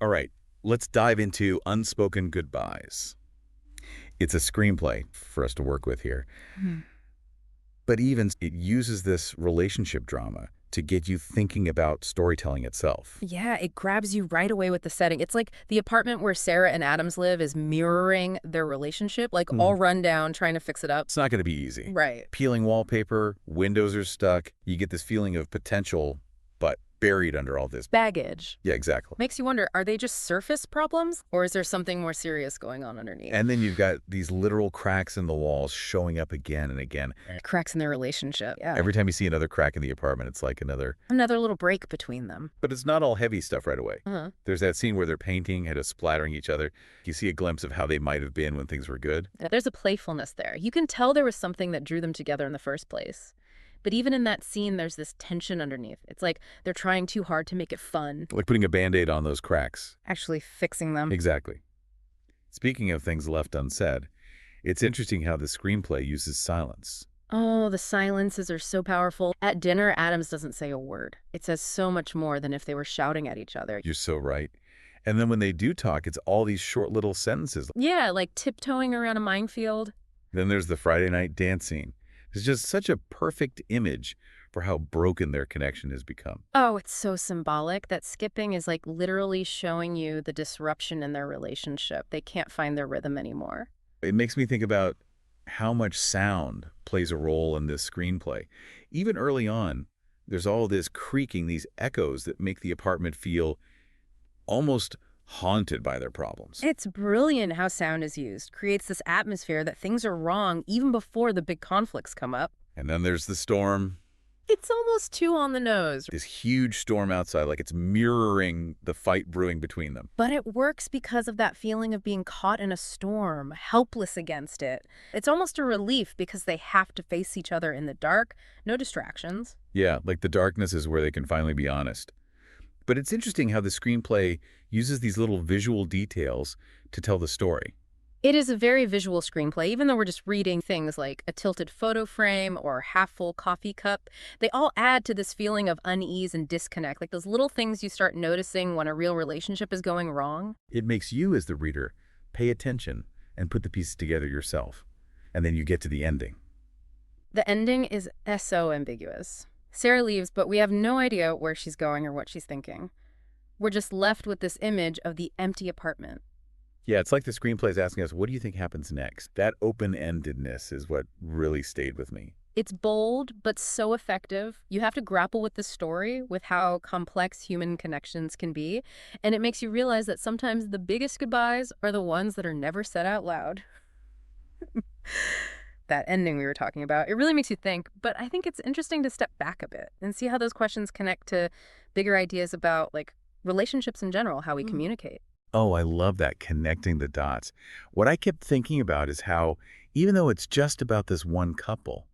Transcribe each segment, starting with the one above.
All right, let's dive into Unspoken Goodbyes. It's a screenplay for us to work with here. Mhm. But even it uses this relationship drama to get you thinking about storytelling itself. Yeah, it grabs you right away with the setting. It's like the apartment where Sarah and Adams live is mirroring their relationship, like all Mhm. run down, trying to fix it up. It's not going to be easy. Right. Peeling wallpaper, windows are stuck. You get this feeling of potential, but buried under all this. Baggage. Yeah, exactly. Makes you wonder, are they just surface problems? Or is there something more serious going on underneath? And then you've got these literal cracks in the walls showing up again and again. Cracks in their relationship. Yeah. Every time you see another crack in the apartment, it's like another. Another little break between them. But it's not all heavy stuff right away. Uh-huh. There's that scene where they're painting and splattering each other. You see a glimpse of how they might have been when things were good. There's a playfulness there. You can tell there was something that drew them together in the first place. But even in that scene, there's this tension underneath. It's like they're trying too hard to make it fun, Like putting a Band-Aid on those cracks. actually fixing them. Exactly. Speaking of things left unsaid, it's interesting how the screenplay uses silence. Oh, the silences are so powerful. At dinner, Adams doesn't say a word. It says so much more than if they were shouting at each other. You're so right. And then when they do talk, it's all these short little sentences. Yeah, like tiptoeing around a minefield. Then there's the Friday night dance scene. It's just such a perfect image for how broken their connection has become. Oh, it's so symbolic that skipping is like literally showing you the disruption in their relationship. They can't find their rhythm anymore. It makes me think about how much sound plays a role in this screenplay. Even early on, there's all this creaking, these echoes that make the apartment feel almost haunted by their problems. It's brilliant how sound is used. Creates this atmosphere that things are wrong even before the big conflicts come up. And then there's the storm, It's almost too on the nose. this huge storm outside, like it's mirroring the fight brewing between them. But it works because of that feeling of being caught in a storm, helpless against it. It's almost a relief because they have to face each other in the dark, no distractions. Yeah, like the darkness is where they can finally be honest. But it's interesting how the screenplay uses these little visual details to tell the story. It is a very visual screenplay, even though we're just reading things like a tilted photo frame or half-full coffee cup. They all add to this feeling of unease and disconnect, like those little things you start noticing when a real relationship is going wrong. It makes you, as the reader, pay attention and put the pieces together yourself. And then you get to the ending. The ending is so ambiguous. Sarah leaves, but we have no idea where she's going or what she's thinking. We're just left with this image of the empty apartment. Yeah, it's like the screenplay is asking us, what do you think happens next? That open-endedness is what really stayed with me. It's bold, but so effective. You have to grapple with the story, with how complex human connections can be, and it makes you realize that sometimes the biggest goodbyes are the ones that are never said out loud. That ending we were talking about, it really makes you think, but I think it's interesting to step back a bit and see how those questions connect to bigger ideas about, like, relationships in general, how we communicate. Oh, I love that, connecting the dots. What I kept thinking about is how, even though it's just about this one couple,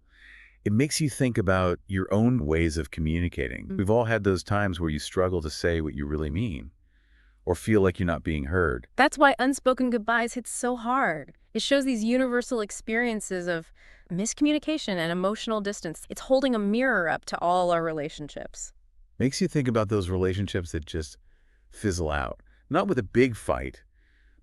it makes you think about your own ways of communicating. We've all had those times where you struggle to say what you really mean or feel like you're not being heard. That's why Unspoken Goodbyes hits so hard. It shows these universal experiences of miscommunication and emotional distance. It's holding a mirror up to all our relationships. Makes you think about those relationships that just fizzle out. Not with a big fight,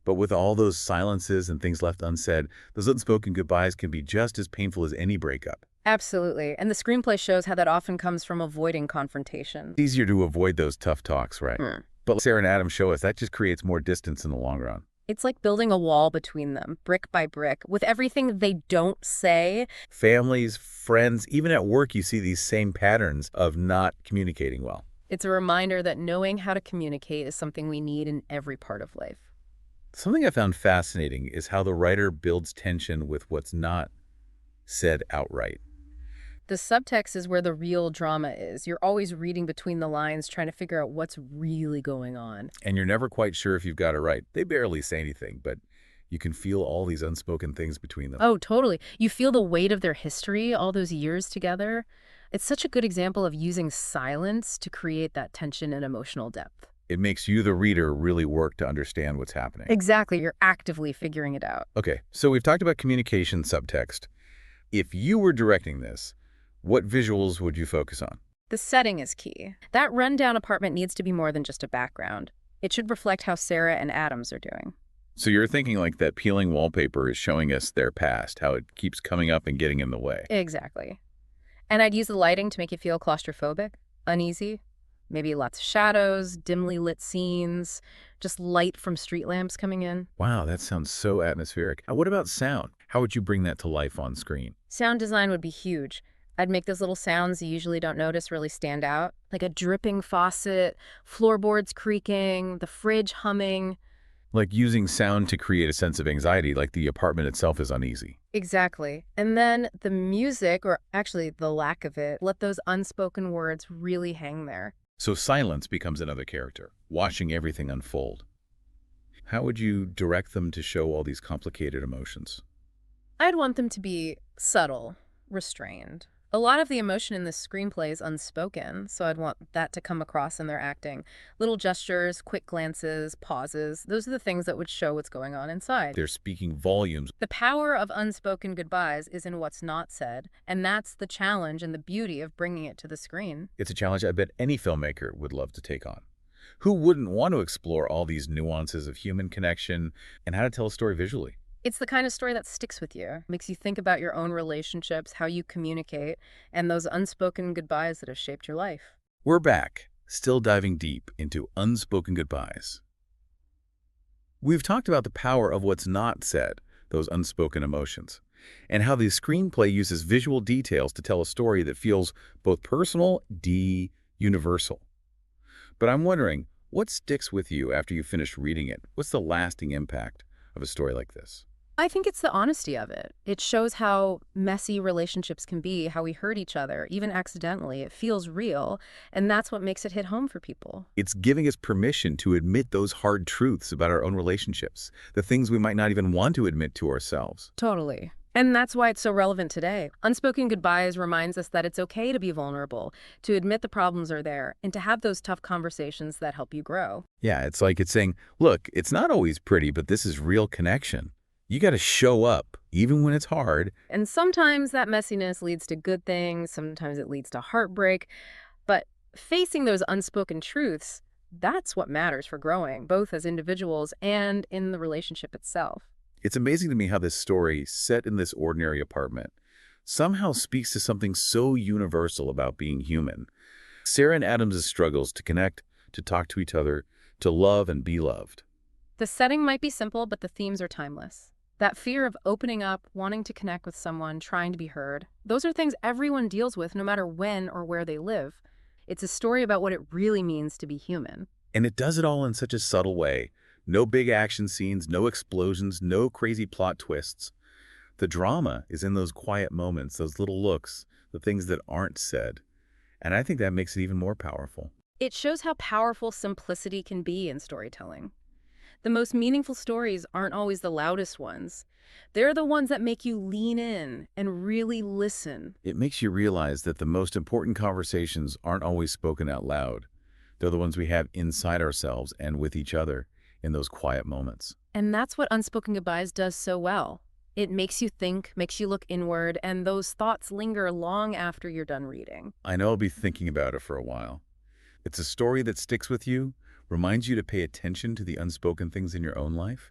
but with all those silences and things left unsaid. Those unspoken goodbyes can be just as painful as any breakup. Absolutely. And the screenplay shows how that often comes from avoiding confrontation. It's easier to avoid those tough talks, right? Hmm. But Sarah and Adam show us that just creates more distance in the long run. It's like building a wall between them, brick by brick, with everything they don't say. Families, friends, even at work, you see these same patterns of not communicating well. It's a reminder that knowing how to communicate is something we need in every part of life. Something I found fascinating is how the writer builds tension with what's not said outright. The subtext is where the real drama is. You're always reading between the lines, trying to figure out what's really going on. And you're never quite sure if you've got it right. They barely say anything, but you can feel all these unspoken things between them. Oh, totally. You feel the weight of their history, all those years together. It's such a good example of using silence to create that tension and emotional depth. It makes you, the reader, really work to understand what's happening. Exactly. You're actively figuring it out. Okay, so we've talked about communication subtext. If you were directing this, what visuals would you focus on? The setting is key. That rundown apartment needs to be more than just a background. It should reflect how Sarah and Adams are doing. So you're thinking like that peeling wallpaper is showing us their past, how it keeps coming up and getting in the way. Exactly. And I'd use the lighting to make you feel claustrophobic, uneasy. Maybe lots of shadows, dimly lit scenes, just light from street lamps coming in. Wow, that sounds so atmospheric. What about sound? How would you bring that to life on screen? Sound design would be huge. I'd make those little sounds you usually don't notice really stand out, like a dripping faucet, floorboards creaking, the fridge humming. Like using sound to create a sense of anxiety, like the apartment itself is uneasy. Exactly. And then the music, or actually the lack of it, let those unspoken words really hang there. So silence becomes another character, watching everything unfold. How would you direct them to show all these complicated emotions? I'd want them to be subtle, restrained. A lot of the emotion in this screenplay is unspoken, so I'd want that to come across in their acting. Little gestures, quick glances, pauses, those are the things that would show what's going on inside. They're speaking volumes. The power of unspoken goodbyes is in what's not said, and that's the challenge and the beauty of bringing it to the screen. It's a challenge I bet any filmmaker would love to take on. Who wouldn't want to explore all these nuances of human connection and how to tell a story visually? It's the kind of story that sticks with you, makes you think about your own relationships, how you communicate, and those unspoken goodbyes that have shaped your life. We're back, still diving deep into Unspoken Goodbyes. We've talked about the power of what's not said, those unspoken emotions, and how the screenplay uses visual details to tell a story that feels both personal, universal. But I'm wondering, what sticks with you after you finish reading it? What's the lasting impact of a story like this? I think it's the honesty of it. It shows how messy relationships can be, how we hurt each other, even accidentally. It feels real, and that's what makes it hit home for people. It's giving us permission to admit those hard truths about our own relationships, the things we might not even want to admit to ourselves. Totally. And that's why it's so relevant today. Unspoken Goodbyes reminds us that it's okay to be vulnerable, to admit the problems are there, and to have those tough conversations that help you grow. Yeah, it's like it's saying, look, it's not always pretty, but this is real connection. You got to show up, even when it's hard. And sometimes that messiness leads to good things, sometimes it leads to heartbreak. But facing those unspoken truths, that's what matters for growing, both as individuals and in the relationship itself. It's amazing to me how this story, set in this ordinary apartment, somehow speaks to something so universal about being human. Sarah and Adams' struggles to connect, to talk to each other, to love and be loved. The setting might be simple, but the themes are timeless. That fear of opening up, wanting to connect with someone, trying to be heard, those are things everyone deals with no matter when or where they live. It's a story about what it really means to be human. And it does it all in such a subtle way. No big action scenes, no explosions, no crazy plot twists. The drama is in those quiet moments, those little looks, the things that aren't said. And I think that makes it even more powerful. It shows how powerful simplicity can be in storytelling. The most meaningful stories aren't always the loudest ones. They're the ones that make you lean in and really listen. It makes you realize that the most important conversations aren't always spoken out loud. They're the ones we have inside ourselves and with each other in those quiet moments. And that's what Unspoken Goodbyes does so well. It makes you think, makes you look inward, and those thoughts linger long after you're done reading. I know I'll be thinking about it for a while. It's a story that sticks with you, reminds you to pay attention to the unspoken things in your own life,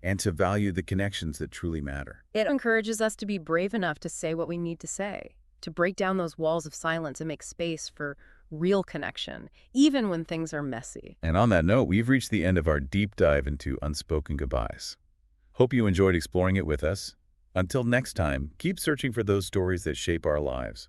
and to value the connections that truly matter. It encourages us to be brave enough to say what we need to say, to break down those walls of silence and make space for real connection, even when things are messy. And on that note, we've reached the end of our deep dive into Unspoken Goodbyes. Hope you enjoyed exploring it with us. Until next time, keep searching for those stories that shape our lives.